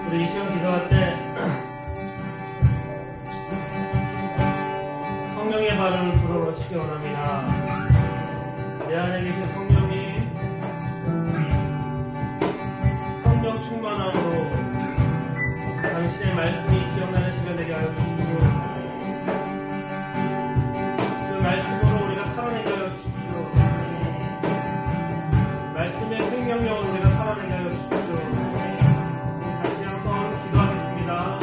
우리 이 시간 기도할 때 성령의 발을 불어넣으시기 원합니다. 내 안에 계신 성령이 성령 충만함으로 당신의 말씀이 기억나는 시간 되게 하여 주십시오. 그 말씀으로 우리가 살아내게 하여 주십시오. 말씀의 생명력으로 우리가 살아내게 하여 주십시오. 다시 한번 기도하겠습니다.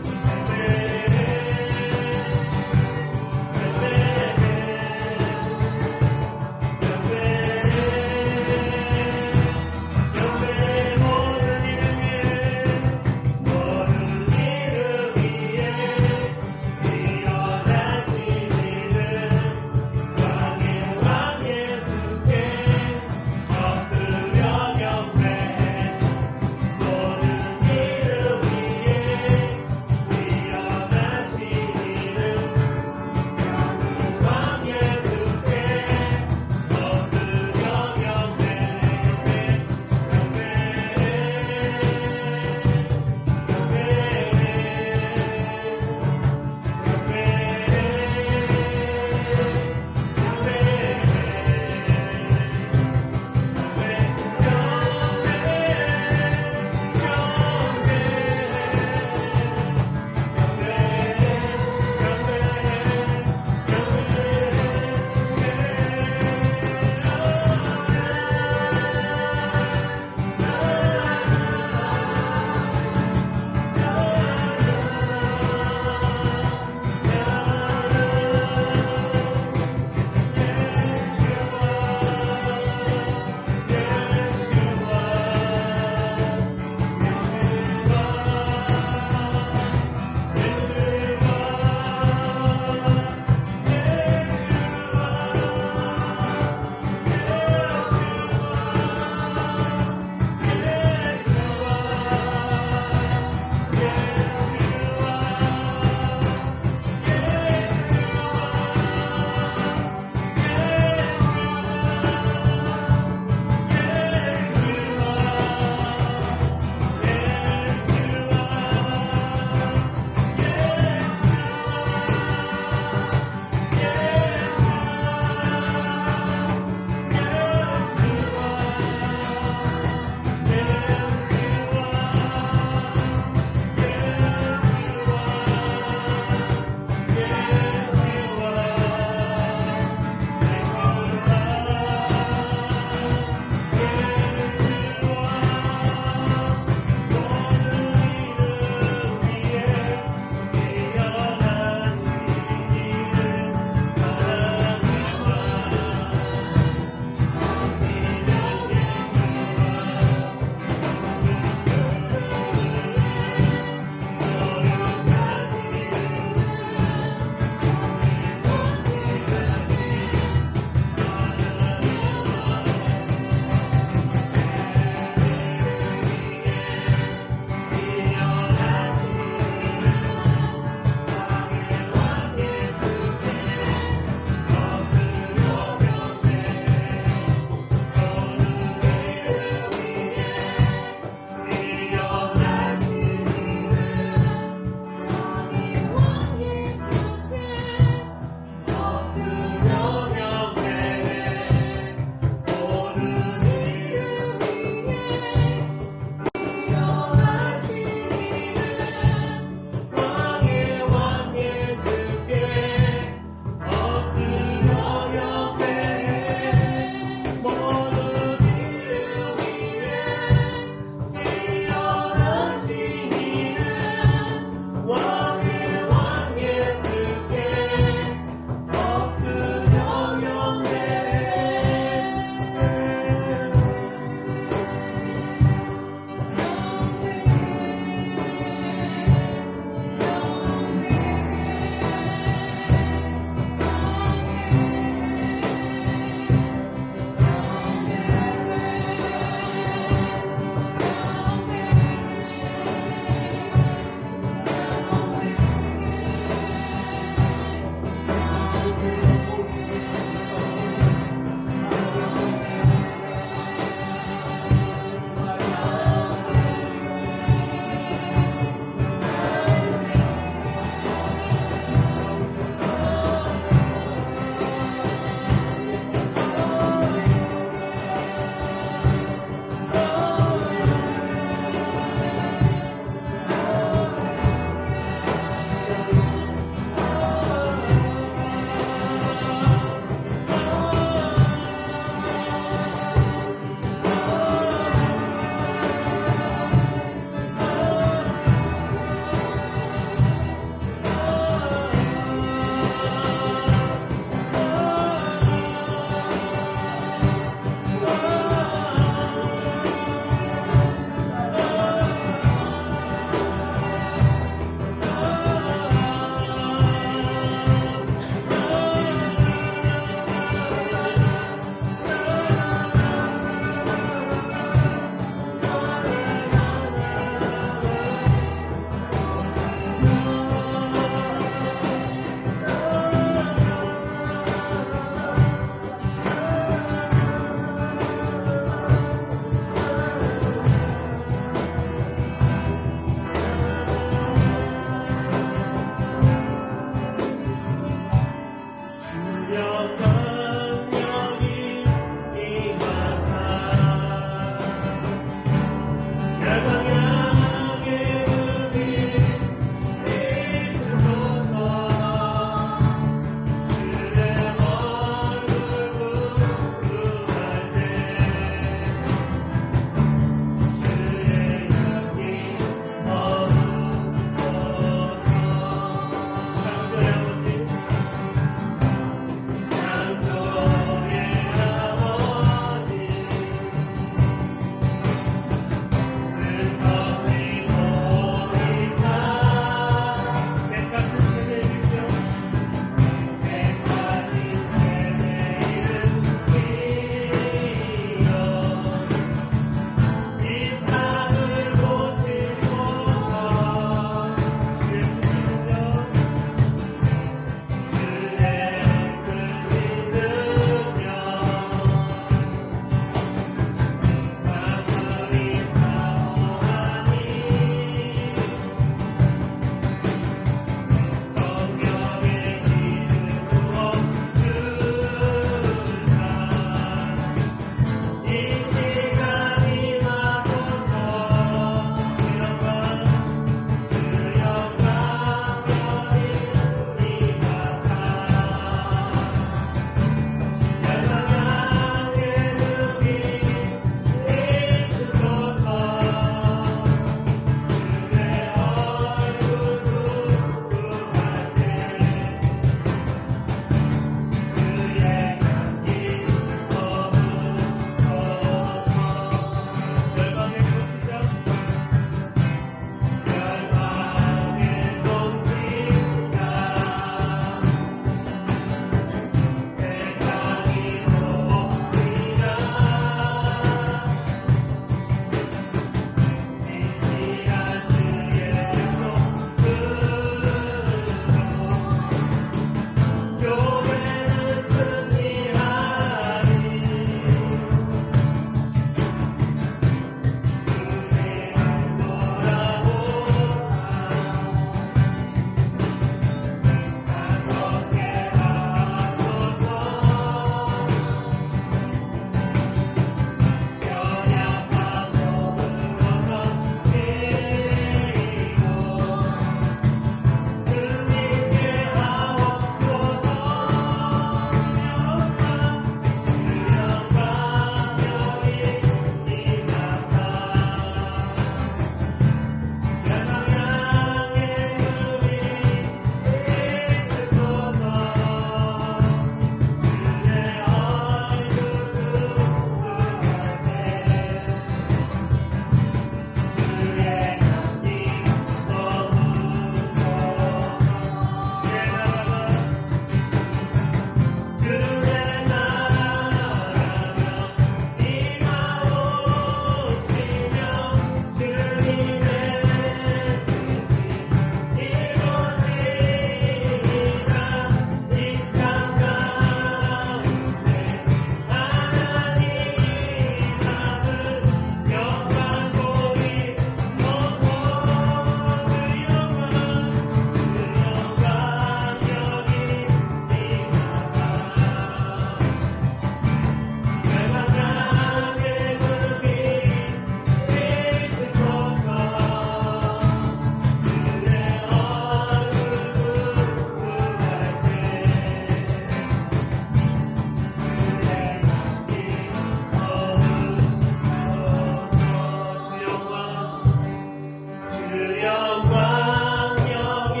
주 영광 여기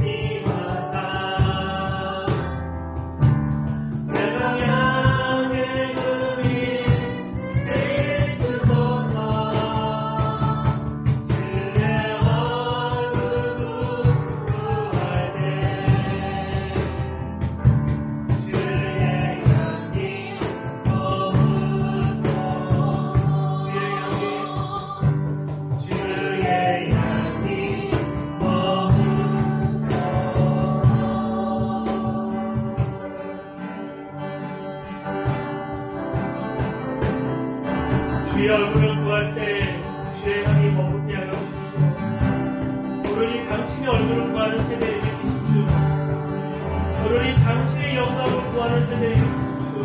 임하사 내 방향의 주님 비추소서 주의 얼굴 구할 때 주의 향기 머무소서 주의 향기 머무소서 주의 얼굴을 구할 때 주의 향이 머물게 하여 주십시오. 오로지 당신의 얼굴을 구하는 세대에 일으키십시오. 오로지 당신의 영광을 구하는 세대에 일으키십시오.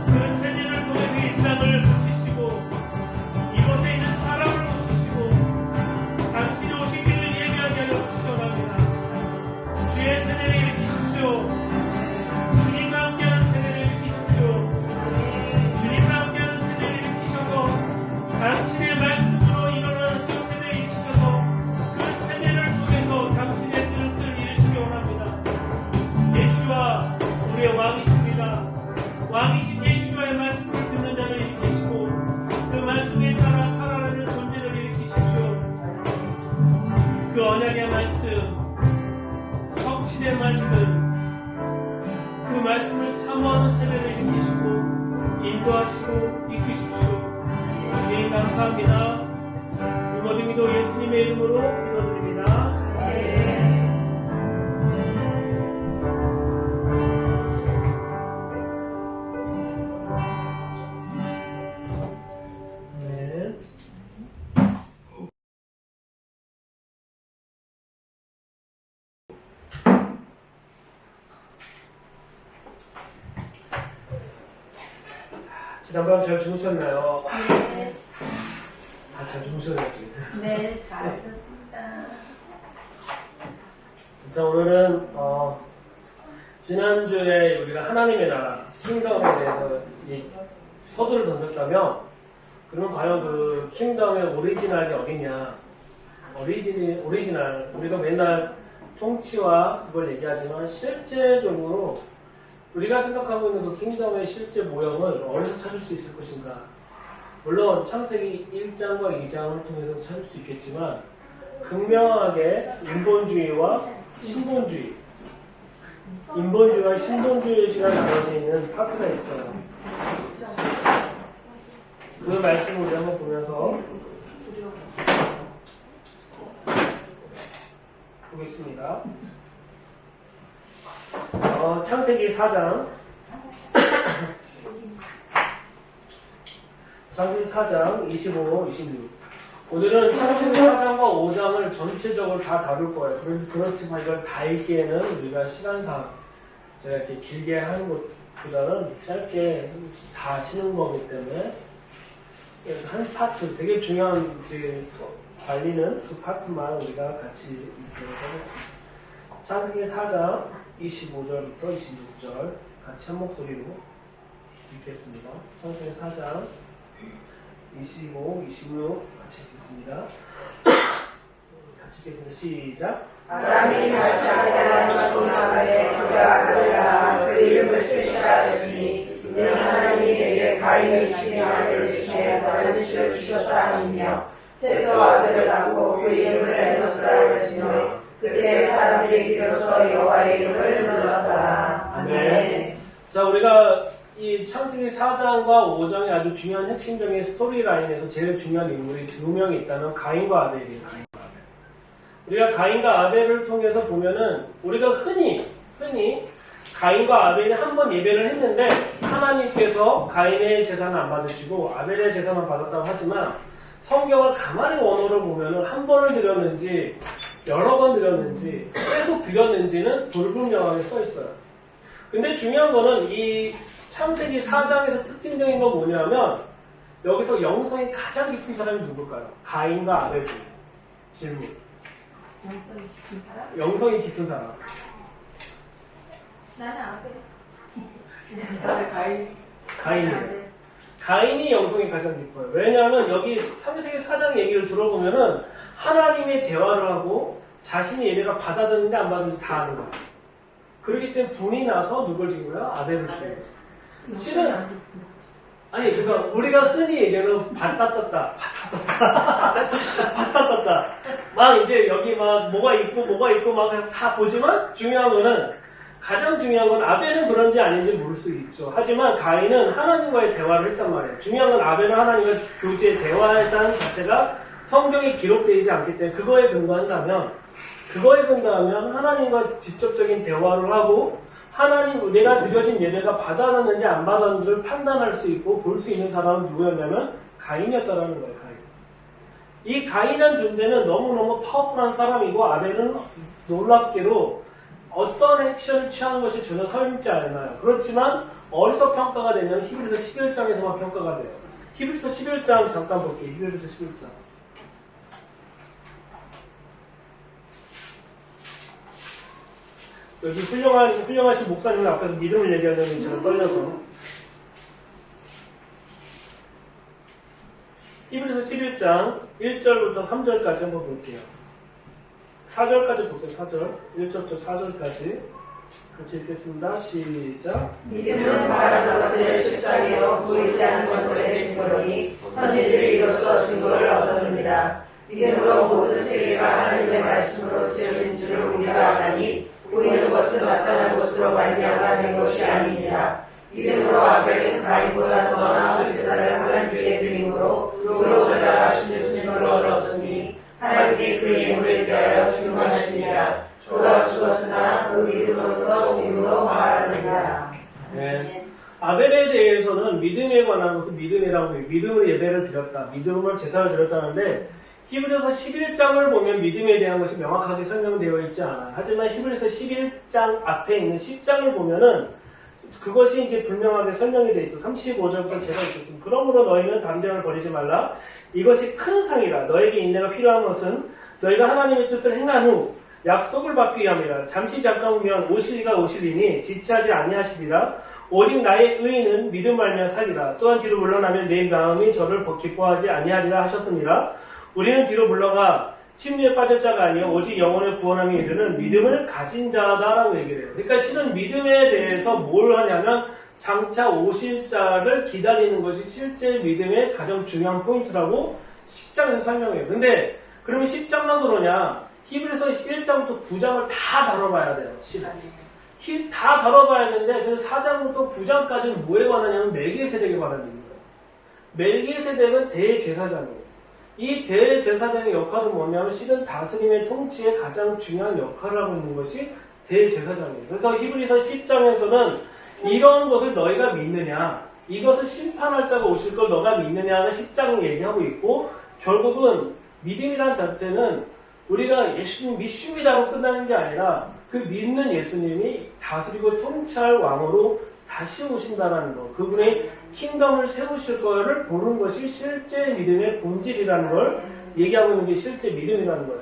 그 세대를 통해 그 입장을 고치시고 이곳에 있는 사람을 고치시고 당신이 오신 길을 예비하게 하여 주시옵나이다. 주의 세대를 일으키십시오. 주님과 함께하는 세대를 일으키십시오. 주님과 함께하는 세대를 일으키셔서 당신의 말씀으로 일어나는 그 세대를 일으키셔서 그 세대를 통해서 당신의 뜻을 이루시기 원합니다. 예수와 우리의 왕이십니다. 왕이신 예수와의 말씀을 듣는 자를 일으키시고 그 말씀에 따라 살아가는 존재를 일으키십시오. 그 언약의 말씀, 성취된 말씀, 그 말씀을 사모하는 세대를 일으키시고 인도하시고 이끄십시오. 주님 감사합니다. 이 모든 기도 예수님의 이름으로 기도드립니다. 네. 지난밤 잘 주무셨나요? 네, 잘 주무셨는지. 네, 잘 듣습니다. 자, 오늘은 지난주에 우리가 하나님의 나라, 킹덤에 대해서 이 서두를 던졌다면 그러면 과연 그 킹덤의 오리지널이 어디냐? 오리지널, 우리가 맨날 통치와 그걸 얘기하지만 실제적으로 우리가 생각하고 있는 그 킹덤의 실제 모형을 어디서 찾을 수 있을 것인가? 물론 창세기 1장과 2장을 통해서 찾을 수 있겠지만 극명하게 인본주의와 신본주의, 인본주의와 신본주의에 나눠져 있는 파트가 있어요. 그 말씀을 우리 한번 보면서 보겠습니다. 창세기 4장 창세기 4장 25, 26 오늘은 창세기 4장과 5장을 전체적으로 다 다룰 거예요. 그렇지만 이걸 다 읽기에는 우리가 시간상 제가 이렇게 길게 하는 것보다는 짧게 다 하시는 거기 때문에 한 파트, 되게 중요한 관리는 그 파트만 우리가 같이 읽도록 하겠습니다. 창세기 4장 25절부터 26절 같이 한 목소리로 읽겠습니다. 창세기 4장 25, 26 같이 읽겠습니다. 같이 읽겠습니다. 시작. 아담이 다시 하나님과 동남아에 그가 아들이라 그 이름을 셋이라였으니 이는 하나님이 그에게 가인을 죽인 아들을 주시에 자식을 주셨다 하시며 셋도 아들을 낳고 그 이름을 에노스라 하였으며 그때 사람들이 비로소 여호와의 이름을 불렀다. 아멘. 자, 우리가 이 창세기 4장과 5장의 아주 중요한 핵심적인 스토리라인에서 제일 중요한 인물이 두 명이 있다면 가인과 아벨이에요. 우리가 가인과 아벨을 통해서 보면은 우리가 흔히 가인과 아벨이 한 번 예배를 했는데 하나님께서 가인의 제사는 안 받으시고 아벨의 제사만 받았다고 하지만 성경을 가만히 원어를 보면은 한 번을 드렸는지 여러 번 드렸는지 계속 드렸는지는 불분명하게 써 있어요. 근데 중요한 거는 이 창세기 4장에서 특징적인 건 뭐냐면 여기서 영성이 가장 깊은 사람이 누굴까요? 가인과 아벨 중에. 질문. 영성이 깊은 사람? 영성이 깊은 사람. 나는 아벨. 가인이에요. 가인이 영성이 가장 깊어요. 왜냐하면 여기 창세기 4장 얘기를 들어보면은 하나님의 대화를 하고 자신의 예배가 받아들이는지 안 받아들이는지 다 아는 거야. 그렇기 때문에 분이 나서 누굴 죽인 거야? 아벨을 죽인 거야. 실은 아니 그러니까 우리가 흔히 얘기하는 받다 떴다 받다 떴다 막 이제 여기 막 뭐가 있고 막 다 보지만 중요한 거는 가장 중요한 건 아벨은 그런지 아닌지 모를 수 있죠. 하지만 가인은 하나님과의 대화를 했단 말이에요. 중요한 건 아벨은 하나님과 교제의 대화했다는 자체가 성경에 기록되지 않기 때문에 그거에 근거한다면 하나님과 직접적인 대화를 하고 하나님 내가 드려진 예배가 받아놨는지 안 받았는지를 판단할 수 있고 볼 수 있는 사람은 누구였냐면 가인이었다라는 거예요. 가인. 이 가인이라는 존재는 너무너무 파워풀한 사람이고 아벨은 놀랍게도 어떤 액션을 취하는 것이 전혀 설명지 않아요. 그렇지만 어디서 평가가 되냐면 히브리서 11장에서만 평가가 돼요. 히브리서 11장 잠깐 볼게요. 히브리서 11장. 여기 훌륭하신 목사님 앞에서 믿음을 얘기하려면 저는 떨려서. 히브리서 11장 1절부터 3절까지 한번 볼게요. 4절까지 보세요. 4절. 1절부터 4절까지. 같이 읽겠습니다. 시작. 믿음은 바라는 것들의 실상이요 보이지 않는 것들의 증거로니 선지들이 이로써 증거를 얻었느니라. 믿음으로 모든 세계가 하나님의 말씀으로 지어진 줄을 우리가 아나니 보이는 것은 나타난 것으로 말미암아 된 것이 아니니라. 믿음으로 아벨은 가인보다 더 나은 제사를 하나님께 드림으로 의로 저자하시는 증거를 얻었으니 하나님이 그 예물에 대하여 증언하시니라. 저가 죽었으나 그 믿음으로써 지금도 말하느니라. 네. 아벨에 대해서는 믿음에 관한 것을 믿음이라고 해요. 믿음으로 예배를 드렸다. 믿음으로 제사를 드렸다는데 히브리서 11장을 보면 믿음에 대한 것이 명확하게 설명되어 있지 않아요. 하지만 히브리서 11장 앞에 있는 10장을 보면은 그것이 이제 분명하게 설명이 되어 있죠. 35절부터 제가 읽겠습니다. 그러므로 너희는 담대함을 버리지 말라. 이것이 큰 상이라. 너에게 인내가 필요한 것은 너희가 하나님의 뜻을 행한 후 약속을 받기 위함이라. 잠시 잠깐 후면 오시리가 오시리니 지체하지 아니하시리라. 오직 나의 의인은 믿음 말미암아 살리라. 또한 뒤로 물러나면 내 마음이 저를 기뻐하지 아니하리라 하셨느니라. 우리는 뒤로 물러가 침례에 빠질 자가 아니요 오직 영혼의 구원함에 이르는 믿음을 가진 자다라고 얘기를 해요. 그러니까 실은 믿음에 대해서 뭘 하냐면 장차 오실 자를 기다리는 것이 실제 믿음의 가장 중요한 포인트라고 10장에서 설명해요. 근데 그러면 10장만 그러냐? 히브리서 1장부터 9장을 다 다뤄봐야 돼요. 다 다뤄봐야 되는데 그 4장부터 9장까지는 뭐에 관하냐면 멜기세덱에 관한 얘기예요. 멜기세덱은 대제사장이에요. 이 대제사장의 역할은 뭐냐면 실은 다스림의 통치에 가장 중요한 역할을 하고 있는 것이 대제사장이에요. 그래서 히브리서 10장에서는 이런 것을 너희가 믿느냐, 이것을 심판할 자가 오실 걸 너가 믿느냐는 10장을 얘기하고 있고 결국은 믿음이란 자체는 우리가 예수님 믿습니다로 끝나는 게 아니라 그 믿는 예수님이 다스리고 통치할 왕으로 다시 오신다는 것, 그분의 킹덤을 세우실 거를 보는 것이 실제 믿음의 본질이라는 걸 얘기하고 있는 게 실제 믿음이라는 거예요.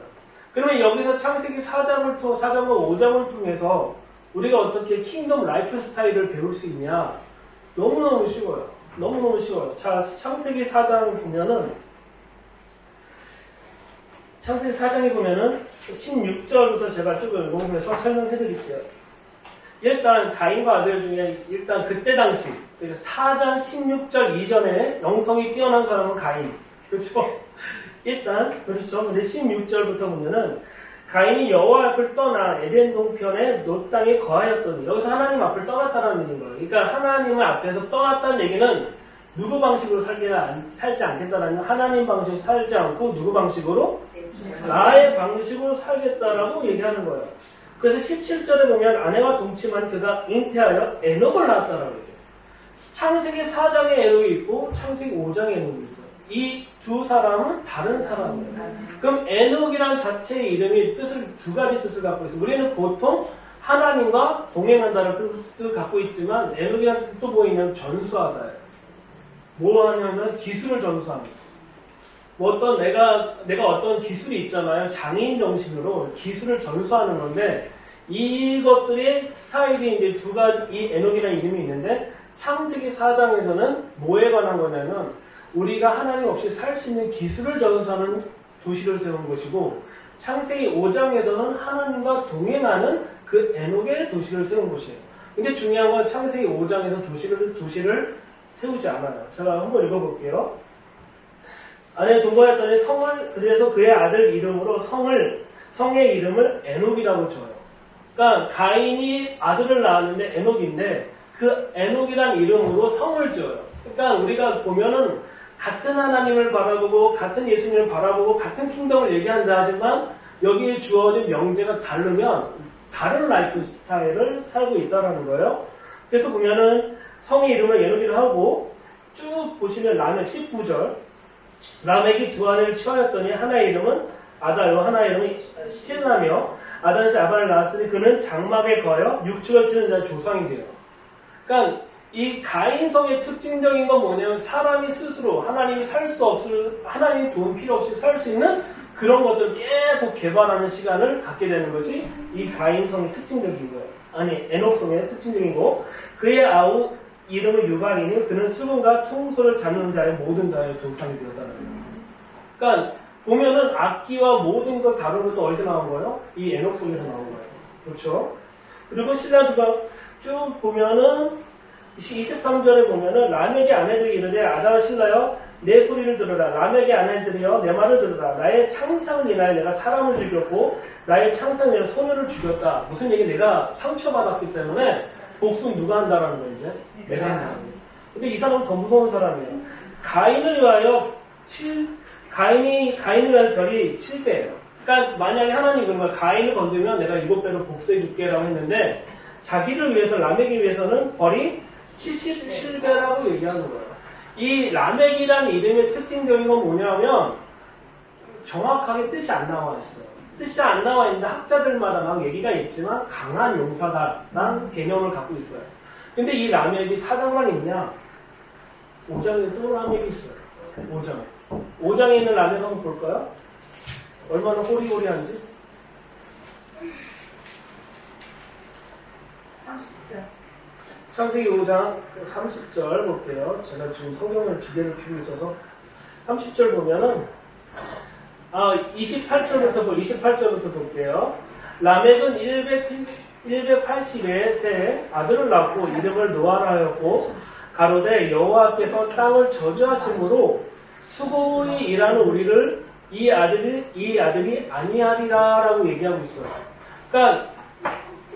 그러면 여기서 창세기 4장과 5장을 통해서 우리가 어떻게 킹덤 라이프 스타일을 배울 수 있냐? 너무너무 쉬워요. 너무너무 쉬워요. 자, 창세기 4장 보면은 창세기 4장에 보면은 16절부터 제가 쭉 읽으면서 설명해 드릴게요. 일단 가인과 아벨 중에 일단 그때 당시 4장 16절 이전에 영성이 뛰어난 사람은 가인. 그렇죠? 일단 그렇죠. 근데 16절부터 보면은 가인이 여호와 앞을 떠나 에덴 동편의 롯 땅에 거하였더니 여기서 하나님 앞을 떠났다는 얘기인 거예요. 그러니까 하나님을 앞에서 떠났다는 얘기는 누구 방식으로 살지 않겠다라는 하나님 방식으로 살지 않고 누구 방식으로? 나의 방식으로 살겠다라고 얘기하는 거예요. 그래서 17절에 보면 아내와 동침한 그가 잉태하여 에녹을 낳았다라고 해요. 창세기 4장에 에녹이 있고 창세기 5장에 에녹이 있어요. 이 두 사람은 다른 사람이에요. 그럼 에녹이라는 자체의 이름이 두 가지 뜻을 갖고 있어요. 우리는 보통 하나님과 동행한다는 뜻을 갖고 있지만 에녹이라는 뜻도 뭐냐면 전수하다예요. 뭐 하냐면 기술을 전수하는 거예요. 뭐 어떤 내가 어떤 기술이 있잖아요. 장애인 정신으로 기술을 전수하는 건데 이것들의 스타일이 이제 두 가지 이 에녹이라는 이름이 있는데 창세기 4장에서는 뭐에 관한 거냐면 우리가 하나님 없이 살 수 있는 기술을 전수하는 도시를 세운 것이고 창세기 5장에서는 하나님과 동행하는 그 에녹의 도시를 세운 곳이에요. 근데 중요한 건 창세기 5장에서 도시를 세우지 않아요. 제가 한번 읽어볼게요. 아내 동거했더니 성을 그래서 그의 아들 이름으로 성의 이름을 에녹이라고 줘요. 그러니까 가인이 아들을 낳았는데 에녹인데 그 에녹이란 이름으로 성을 지어요. 그러니까 우리가 보면은 같은 하나님을 바라보고 같은 예수님을 바라보고 같은 킹덤을 얘기한다 하지만 여기에 주어진 명제가 다르면 다른 라이프 스타일을 살고 있다는 거예요. 그래서 보면은 성의 이름을 에녹이라 하고 쭉 보시면 라멕 19절 라멕이 두 아내를 취하였더니 하나의 이름은 아다요 하나의 이름은 실라며 아단시 아바를 낳았으니 그는 장막에 거하여 육축을 치는 자의 조상이 돼요. 그러니까 이 가인성의 특징적인 건 뭐냐면 사람이 스스로 하나님이 하나님이 도움 필요 없이 살 수 있는 그런 것들을 계속 개발하는 시간을 갖게 되는 것이 이 가인성의 특징적인 거예요. 아니 에녹성의 특징적인 거. 그의 아우 이름은 유발이니 그는 수금과 퉁소를 잡는 자의 모든 자의 동상이 되었다는 거예요. 그러니까 보면은 악기와 모든 걸 다루는 것도 어디서 나온 거예요? 이 에녹성에서 나온 거예요. 그렇죠? 그리고 신라기가 쭉 보면은 23절에 보면은 라멕의 아내들이 이르되 아다와 신라여 내 소리를 들으라. 라멕의 아내들이여 내 말을 들으라. 나의 창상을 인하여 내가 사람을 죽였고 나의 창상을 인하여 소녀를 죽였다. 무슨 얘기? 내가 상처받았기 때문에 복수는 누가 한다라는 거예요, 이제? 내가 한다는 거예요. 근데 이 사람은 더 무서운 사람이에요. 가인을 위하여 별이 7배예요. 그러니까 만약에 하나님이 그러면 가인을 건드리면 내가 7배로 복수해줄게라고 했는데 자기를 위해서 라멕을 위해서는 벌이 77배라고 얘기하는 거예요. 이 라멕이라는 이름의 특징적인 건 뭐냐면 정확하게 뜻이 안 나와 있어요. 뜻이 안 나와 있는데 학자들마다 막 얘기가 있지만 강한 용사다라는 개념을 갖고 있어요. 근데 이 라멕이 4장만 있냐? 5장에 또 라멕이 있어요. 5장에 있는 라멕 한번 볼까요? 얼마나 호리호리한지? 30절. 창세기 5장 30절 볼게요. 제가 지금 성경을 두 개를 피고 있어서 30절 보면은 28절부터 볼게요. 라멕은 180에 새 아들을 낳고 이름을 노아라 하였고 가로되 여호와께서 땅을 저주하심으로 수고히 일하는 우리를 이 아들이 아니하리라라고 얘기하고 있어요. 그러니까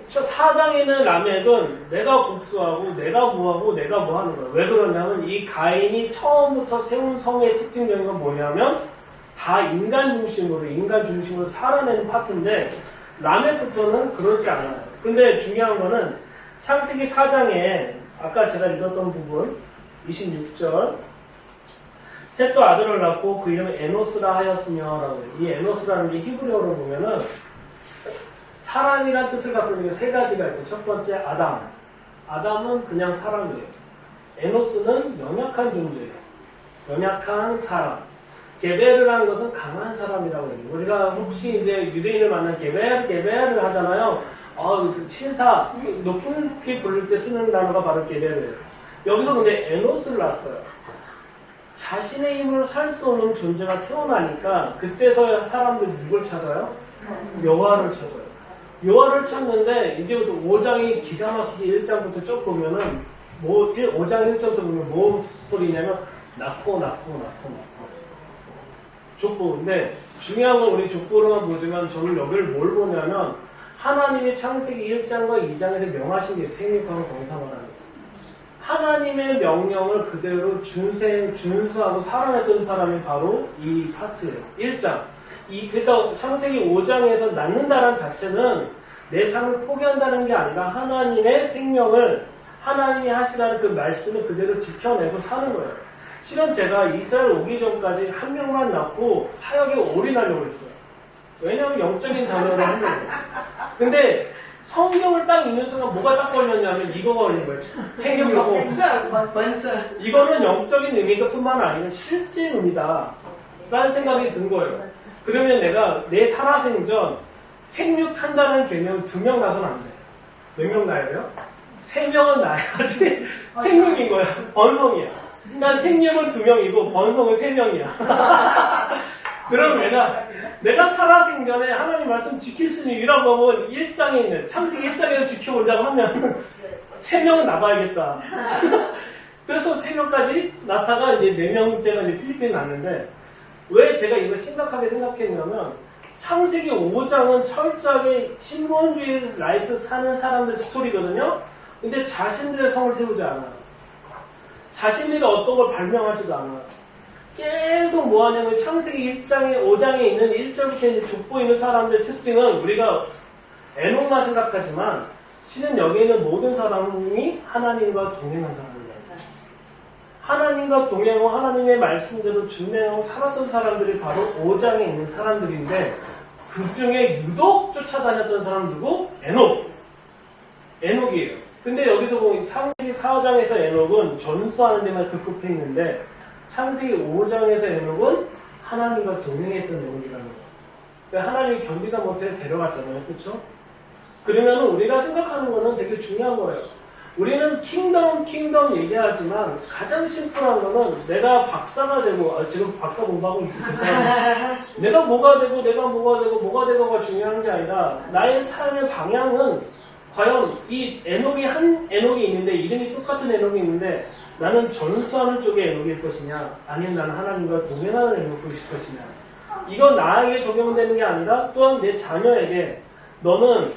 4장에는 라멕은 내가 복수하고 내가 뭐하고 내가 뭐 하는 거예요. 왜 그러냐면 이 가인이 처음부터 세운 성의 특징적인 건 뭐냐면 다 인간 중심으로 살아내는 파트인데 라멕부터는 그렇지 않아요. 근데 중요한 거는 창세기 4장에 아까 제가 읽었던 부분 26절 셋도 아들을 낳고 그 이름을 에노스라 하였으며 라고 해요. 이 에노스라는 게 히브리어로 보면은 사람이란 뜻을 갖고 있는 게 세 가지가 있어요. 첫 번째 아담은 그냥 사람이에요. 에노스는 연약한 존재예요. 연약한 사람. 게베르라는 것은 강한 사람이라고 해요. 우리가 혹시 이제 유대인을 만난 게베르를 하잖아요. 신사, 높이 부를 때 쓰는 단어가 바로 게베르예요. 여기서 근데 에노스를 낳았어요. 자신의 힘으로 살 수 없는 존재가 태어나니까 그때서야 사람들이 누굴 찾아요? 여호와를 찾아요. 여호와를 찾는데 이제부터 5장이 기가 막히게 1장부터 쭉 보면은 5장 1절부터 보면 뭐 스토리냐면 낳고 족보인데 중요한 건 우리 족보로만 보지만 저는 여기를 뭘 보냐면 하나님이 창세기 1장과 2장에서 명하신 게 생육하고 동상을 하는 거예요. 하나님의 명령을 그대로 준수하고 살아냈던 사람이 바로 이 파트예요. 1장. 그러니까 창세기 5장에서 낳는다는 자체는 내 삶을 포기한다는 게 아니라 하나님의 생명을 하나님이 하시라는 그 말씀을 그대로 지켜내고 사는 거예요. 실은 제가 이스라엘 오기 전까지 한 명만 낳고 사역에 올인하려고 했어요. 왜냐하면 영적인 자녀를 하는 거예요. 근데 성경을 딱 읽는 순간 뭐가 딱 걸렸냐면 이거가 걸린 거예요. 생명하고 이거는 영적인 의미가 뿐만 아니라 실제 의미다 라는 생각이 든 거예요. 그러면 내가 내 살아생전 생육한다는 개념 2명 나서는 안 돼. 몇 명 나야 돼요? 3명은 나야지 생육인 거야. 번성이야. 그러니까 생육은 2명이고 번성은 3명이야. 그럼 내가 살아생전에 하나님 말씀 지킬 수 있는 유일한 법은 1장에 있는, 창세기 1장에서 지켜보자고 하면 3명은 나가야겠다. 그래서 3명까지 나타가 이제 4명째가 이제 필리핀에 났는데, 왜 제가 이걸 심각하게 생각했냐면, 창세기 5장은 철저하게 신본주의 라이프 사는 사람들 스토리거든요. 근데 자신들의 성을 세우지 않아요. 자신들이 어떤 걸 발명하지도 않아요. 계속 뭐 하냐면 창세기 5장에 있는 1절부터 이제 족보 있는 사람들의 특징은 우리가 에녹만 생각하지만 실은 여기 있는 모든 사람이 하나님과 동행한 사람입니다. 하나님과 동행하고 하나님의 말씀대로 준행하고 살았던 사람들이 바로 5장에 있는 사람들인데 그 중에 유독 쫓아다녔던 사람 누구? 에녹이에요. 근데 여기서 보면 창세기 4장에서 에녹은 전수하는 데만 급급해 있는데 창세기 5장에서 에녹은 하나님과 동행했던 에녹이라는 거예요. 그러니까 하나님이 견디다 못해 데려갔잖아요. 그렇죠? 그러면 우리가 생각하는 거는 되게 중요한 거예요. 우리는 킹덤 얘기하지만 가장 심플한 거는 내가 박사가 되고 지금 박사 공부하고 있어요. 내가 뭐가 되고가 중요한 게 아니라 나의 삶의 방향은 과연 이 에녹이 있는데 이름이 똑같은 에녹이 있는데 나는 전수하는 쪽의 에녹일 것이냐 아니면 나는 하나님과 동행하는 에녹일 것이냐 이건 나에게 적용되는 게 아니라 또한 내 자녀에게 너는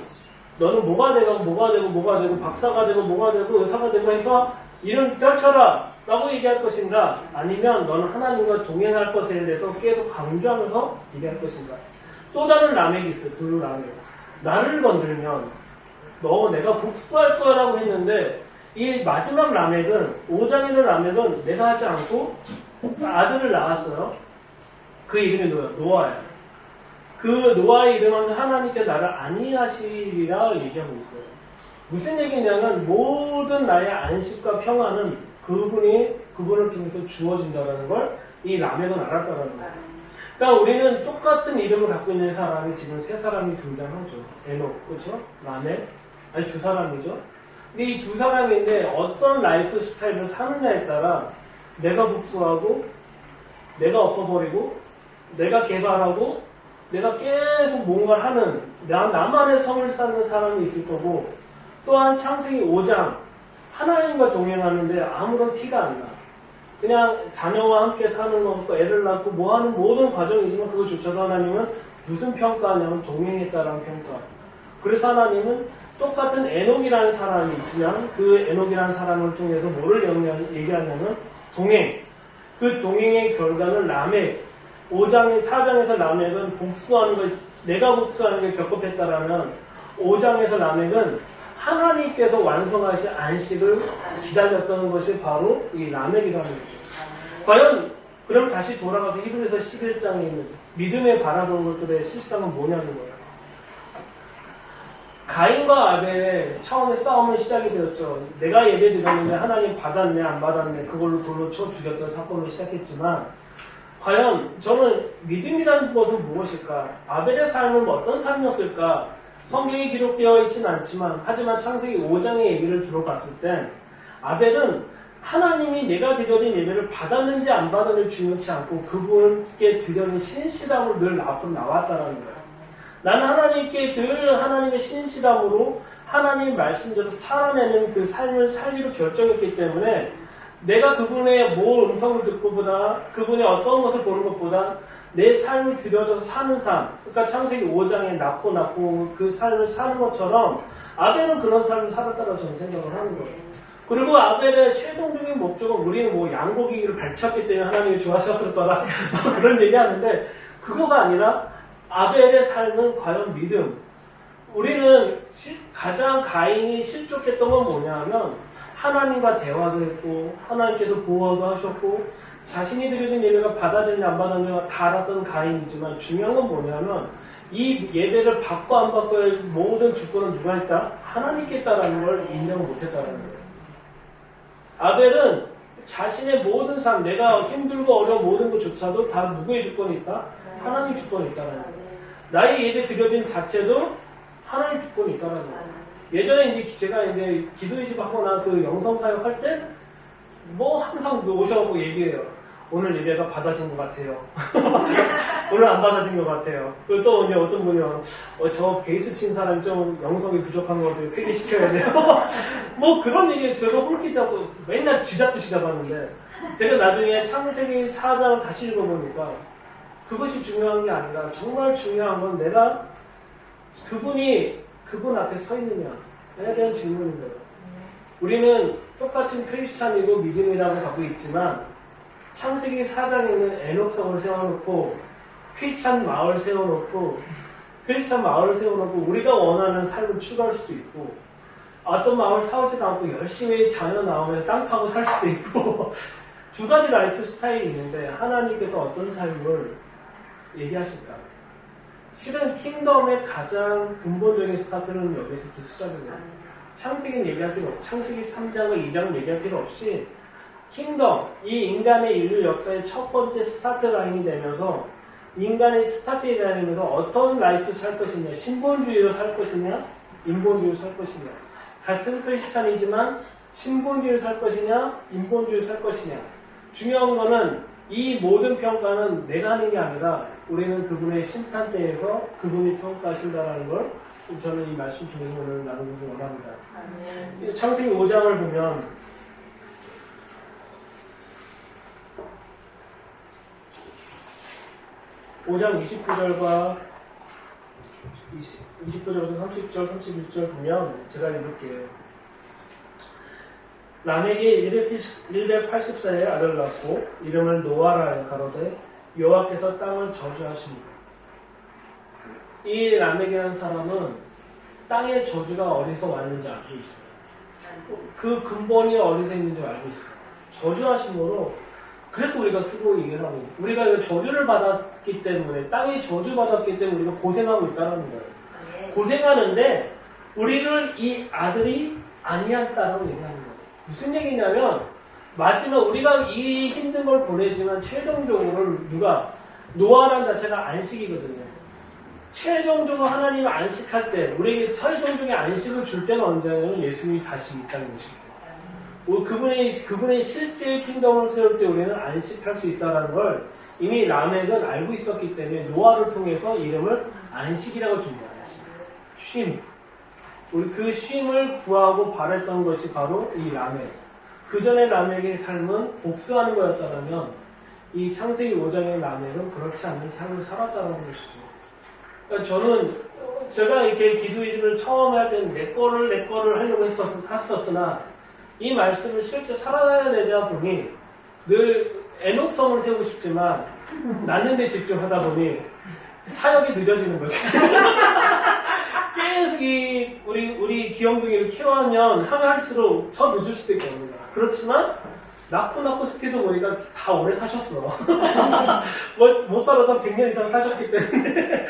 뭐가 되고 박사가 되고 뭐가 되고 의사가 되고 해서 이름 펼쳐라 라고 얘기할 것인가 아니면 너는 하나님과 동행할 것에 대해서 계속 강조하면서 얘기할 것인가. 또 다른 라멕이 있어요. 블루 라멕. 나를 건들면 내가 복수할 거라고 했는데 이 마지막 라멕은 5장에 있는 라멕은 내가 하지 않고 아들을 낳았어요. 그 이름이 노아예요. 그 노아의 이름은 하나님께 나를 안위하시리라 얘기하고 있어요. 무슨 얘기냐면 모든 나의 안식과 평안은 그분을 통해서 주어진다는 걸 이 라멕은 알았다는 거예요. 그러니까 우리는 똑같은 이름을 갖고 있는 사람이 지금 3사람이 등장하죠. 에녹, 그렇죠? 라멕, 아니 2사람이죠. 근데 이 2사람인데 어떤 라이프 스타일을 사느냐에 따라 내가 복수하고 내가 엎어버리고 내가 개발하고 내가 계속 뭔가를 하는 나만의 성을 쌓는 사람이 있을 거고 또한 창세기 5장 하나님과 동행하는데 아무런 티가 안 나. 그냥 자녀와 함께 사는 것과 애를 낳고 뭐 하는 모든 과정이지만 그거조차도 하나님은 무슨 평가하냐면 동행했다라는 평가. 그래서 하나님은 똑같은 에녹이라는 사람이 있지만 그 에녹이라는 사람을 통해서 뭐를 얘기하냐면 동행. 그 동행의 결과는 라멕. 4장에서 라멕은 복수하는 걸, 내가 복수하는 게 겹겹했다라면 5장에서 라멕은 하나님께서 완성하신 안식을 기다렸던 것이 바로 이 라멕이라는 거죠. 과연, 그럼 다시 돌아가서 히브리서 11장에 있는 믿음에 바라본 것들의 실상은 뭐냐는 거예요. 가인과 아벨의 처음에 싸움은 시작이 되었죠. 내가 예배 드렸는데 하나님 받았네, 안 받았네, 그걸로 돌로 쳐 죽였던 사건으로 시작했지만, 과연 저는 믿음이라는 것은 무엇일까? 아벨의 삶은 어떤 삶이었을까? 성경에 기록되어 있지는 않지만 하지만 창세기 5장의 얘기를 들어봤을 땐 아벨은 하나님이 내가 드려진 예배를 받았는지 안 받았는지 중요치 않고 그분께 드려진 신실함으로 늘 앞으로 나왔다는 거예요. 나는 하나님께 늘 하나님의 신실함으로 하나님 말씀대로 살아내는 그 삶을 살기로 결정했기 때문에 내가 그분의 뭐 음성을 듣고보다 그분의 어떤 것을 보는 것보다 내 삶을 들여져서 사는 삶, 그러니까 창세기 5장에 낳고 그 삶을 사는 것처럼 아벨은 그런 삶을 살았다고 저는 생각을 하는 거예요. 그리고 아벨의 최종적인 목적은 우리는 뭐 양고기를 발쳤기 때문에 하나님이 좋아하셨을 거라 그런 얘기하는데 그거가 아니라 아벨의 삶은 과연 믿음. 우리는 가장 가인이 실족했던 건 뭐냐면 하나님과 대화도 했고 하나님께서 보호도 하셨고 자신이 드려진 예배가 받아들이냐 안 받아들이냐 다 알았던 가인이지만 중요한 건 뭐냐면 이 예배를 받고 안 받고의 모든 주권은 누가 했다? 하나님께 있다라는 걸 인정을 못했다는 거예요. 아벨은 자신의 모든 삶, 내가 힘들고 어려운 모든 것조차도 다 누구의 주권이 있다? 하나님 주권이 있다는 거예요. 나의 예배 드려진 자체도 하나님 주권이 있다는 거예요. 예전에 이제 제가 이제 기도의 집 하거나 그 영성 사역 할 때 뭐 항상 오셔가지고 얘기해요. 오늘 예배가 받아진 것 같아요. 오늘 안 받아진 것 같아요. 그리고 또 이제 어떤 분이요, 저 베이스 친 사람이 좀 영성이 부족한 것 같아요. 회개시켜야 돼요. 뭐 그런 얘기 저도 홀깃하고 맨날 쥐잡듯이 잡았는데, 제가 나중에 창세기 4장을 다시 읽어보니까 그것이 중요한 게 아니라 정말 중요한 건 내가 그분 앞에 서 있느냐에 대한 질문인 거예요. 우리는 똑같은 크리스찬이고 믿음이라고 갖고 있지만 창세기 4장에는 에녹성을 세워놓고 크리스찬 마을 세워놓고 우리가 원하는 삶을 추구할 수도 있고 어떤 마을 사오지도 않고 열심히 자녀 나오면 땅 파고 살 수도 있고 두 가지 라이프 스타일이 있는데 하나님께서 어떤 삶을 얘기하실까? 실은 킹덤의 가장 근본적인 스타트는 여기서부터 시작이 돼요. 창세기는 얘기할 필요 없고 창세기 3장과 2장은 얘기할 필요 없이 킹덤, 이 인간의 인류 역사의 첫 번째 스타트 라인이 되면서 인간의 스타트에 다니면서 어떤 라이프 살 것이냐, 신본주의로 살 것이냐, 인본주의로 살 것이냐, 같은 크리스찬이지만 신본주의로 살 것이냐, 인본주의로 살 것이냐. 중요한 거는 이 모든 평가는 내가 하는 게 아니라 우리는 그분의 심판대에서 그분이 평가하신다는 걸 저는 이 말씀 통해서 오늘 나누기 원합니다. 창세기 5장을 보면 5장 29절과 29절부터 30절, 31절 보면 제가 읽을게요. 라멕이 184의 아들을 낳고 이름을 노아라 가로되 여호와께서 땅을 저주하십니다. 이 라멕이라는 사람은 땅의 저주가 어디서 왔는지 알고 있어요. 그 근본이 어디서 있는지 알고 있어요. 저주하심으로 그래서 우리가 쓰고 얘기를 하고 우리가 저주를 받았기 때문에 땅에 저주받았기 때문에 우리가 고생하고 있다는 거예요. 고생하는데 우리를 이 아들이 아니었다라고 얘기하는 거예요. 무슨 얘기냐면 마지막 우리가 이 힘든 걸 보내지만 최종적으로 누가 노아라는 자체가 안식이거든요. 최종적으로 하나님을 안식할 때 우리에게 최종적인 안식을 줄 때는 언제냐면 예수님이 다시 이 땅에 오실 때 그분의 실제 킹덤을 세울 때 우리는 안식할 수 있다는 걸 이미 라멕은 알고 있었기 때문에 노아를 통해서 이름을 안식이라고 준비하는 것입니다. 쉼. 우리 그 쉼을 구하고 바랬던 것이 바로 이 라멕. 그 전에 라멕의 삶은 복수하는 거였다면 이 창세기 5장의 라멕은 그렇지 않는 삶을 살았다는 것이죠. 그러니까 제가 이렇게 기도의식을 처음 할 때는 내 거를 하려고 했었으나 이 말씀을 실제 살아가야 되다 보니 늘 에녹성을 세우고 싶지만 낳는 데 집중하다 보니 사역이 늦어지는 거죠. 계속 우리 귀염둥이를 키워하면 할수록 더 늦을 수도 있거든요. 그렇지만 낳고 스키도 보니까 다 오래 사셨어. 못 살아도 100년 이상 사셨기 때문에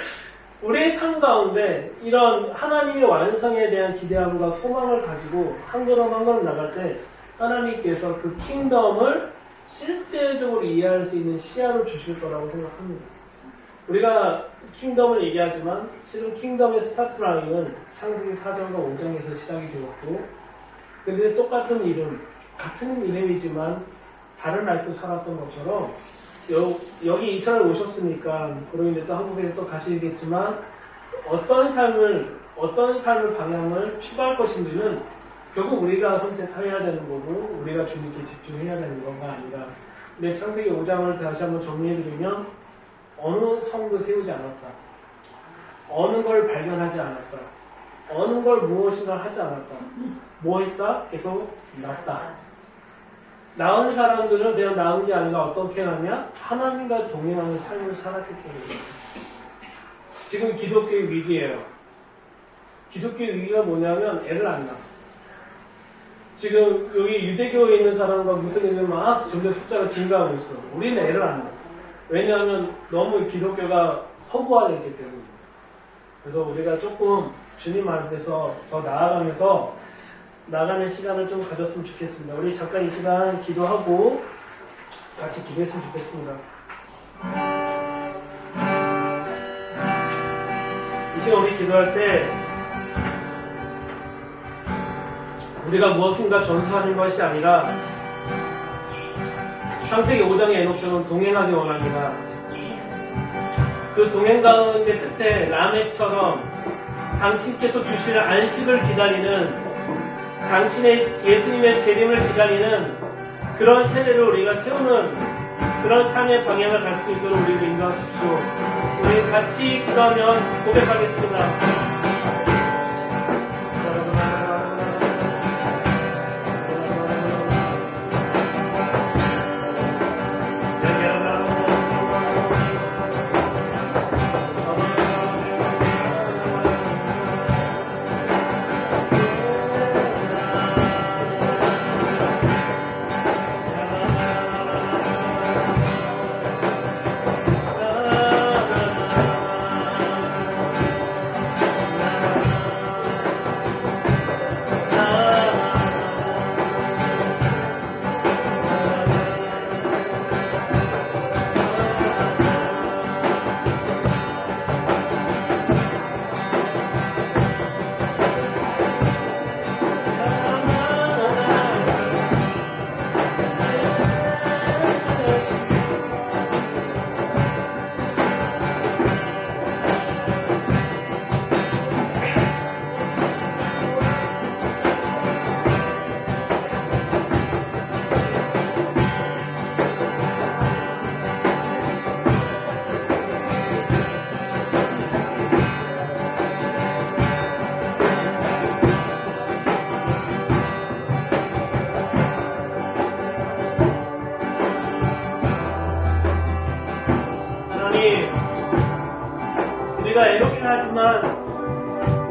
우리의 삶 가운데 이런 하나님의 완성에 대한 기대함과 소망을 가지고 한 걸음 나갈 때 하나님께서 그 킹덤을 실제적으로 이해할 수 있는 시야를 주실 거라고 생각합니다. 우리가 킹덤을 얘기하지만 실은 킹덤의 스타트 라인은 창세기 4장과 5장에서 시작이 되었고 근데 똑같은 이름, 같은 이름이지만 다른 라이프 살았던 것처럼 여기 이스라엘 오셨으니까 그로 인해 또 한국에 또 가시겠지만 어떤 삶을 방향을 추구할 것인지는 결국 우리가 선택해야 되는 거고 우리가 주님께 집중해야 되는 건가 아니라 근데 창세기 5장을 다시 한번 정리해드리면 어느 성도 세우지 않았다. 어느 걸 발견하지 않았다. 어느 걸 무엇인가 하지 않았다. 뭐 했다? 계속 낳았다. 낳은 사람들은 그냥 낳은 게 아니라 어떻게 낳냐? 하나님과 동행하는 삶을 살았기 때문에. 지금 기독교의 위기예요. 기독교의 위기가 뭐냐면 애를 안 낳아. 지금 여기 유대교에 있는 사람과 무슬림은 막 점점 숫자가 증가하고 있어. 우리는 애를 안 낳아. 왜냐하면 너무 기독교가 서구화되기 때문에. 그래서 우리가 조금 주님 앞에서 더 나아가면서 나가는 시간을 좀 가졌으면 좋겠습니다. 우리 잠깐 이 시간 기도하고 같이 기도했으면 좋겠습니다. 이 시간 우리 기도할 때 우리가 무엇인가 전수하는 것이 아니라 창세기 5장의 에녹처럼 동행하기 원합니다. 그 동행 가운데 끝에 라멕처럼 당신께서 주시는 안식을 기다리는, 당신의 예수님의 재림을 기다리는 그런 세대를 우리가 세우는 그런 삶의 방향을 갈 수 있도록 우리를 인도하십시오. 우리 같이 기도하면 고백하겠습니다. 우리가 애롭긴 하지만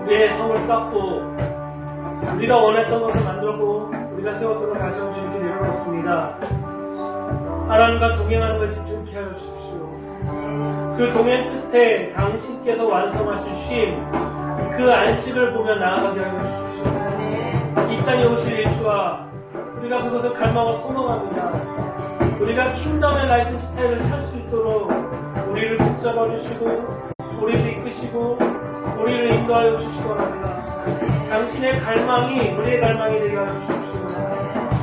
우리의 성을 쌓고 우리가 원했던 것을 만들고 우리가 세웠던 걸 다시 한번 주님께 내려놓습니다. 하나님과 동행하는 걸 집중케 하여 주십시오. 그 동행 끝에 당신께서 완성하신 쉼, 그 안식을 보며 나아가게 하여 주십시오. 이 땅에 오실 예수와 우리가 그것을 갈망하고 소망합니다. 우리가 킹덤의 라이프 스타일을 살 수 있도록 우리를 붙잡아 주시고 우리를 이끄시고 우리를 인도하여 주시기 바랍니다. 당신의 갈망이 우리의 갈망이 되게 하여 주십시오.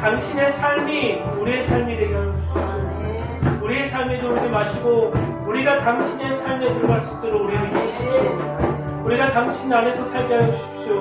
당신의 삶이 우리의 삶이 되게 하여 주십시오. 우리의 삶에 들어오지 마시고 우리가 당신의 삶에 들어갈 수 있도록 우리를 이끄십시오. 우리가 당신 안에서 살게 하여 주십시오.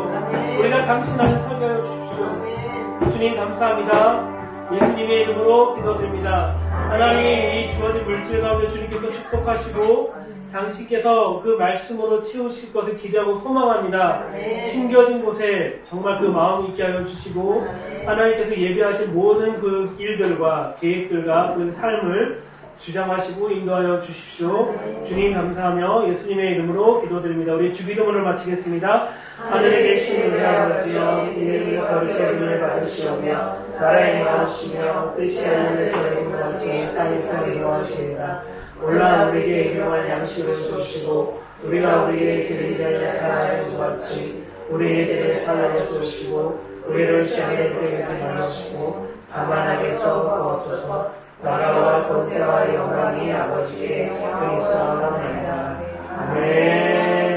우리가 당신 안에서 살게 하여 주십시오. 주님 감사합니다. 예수님의 이름으로 기도드립니다. 하나님, 이 주어진 물질 가운데 주님께서 축복하시고 당신께서 그 말씀으로 채우실 것을 기대하고 소망합니다. 심겨진 곳에 정말 그 마음이 있게 하여 주시고 하나님께서 예비하신 모든 그 일들과 계획들과 그 삶을 주장하시고 인도하여 주십시오. 주님 감사하며 예수님의 이름으로 기도드립니다. 우리 주기도문을 마치겠습니다. 하늘에 계신 우리 아버지여, 이름이 거룩하게 하심을 받으시오며 나라의 임하옵시며 뜻이 하늘에서 이루어지게 땅에서 이루어지이다. 올라 우리에게 일용할 양식을 주시고 우리가 우리의 죄를 지하여 사하여 주같이 우리의 죄를 사하여 주시고 우리를 시험에 들게 하지 말아주시고 다만 악에서 구하옵소서. 나라와 권세와 영광이 아버지께 그리스도로 나옵니다. 아멘.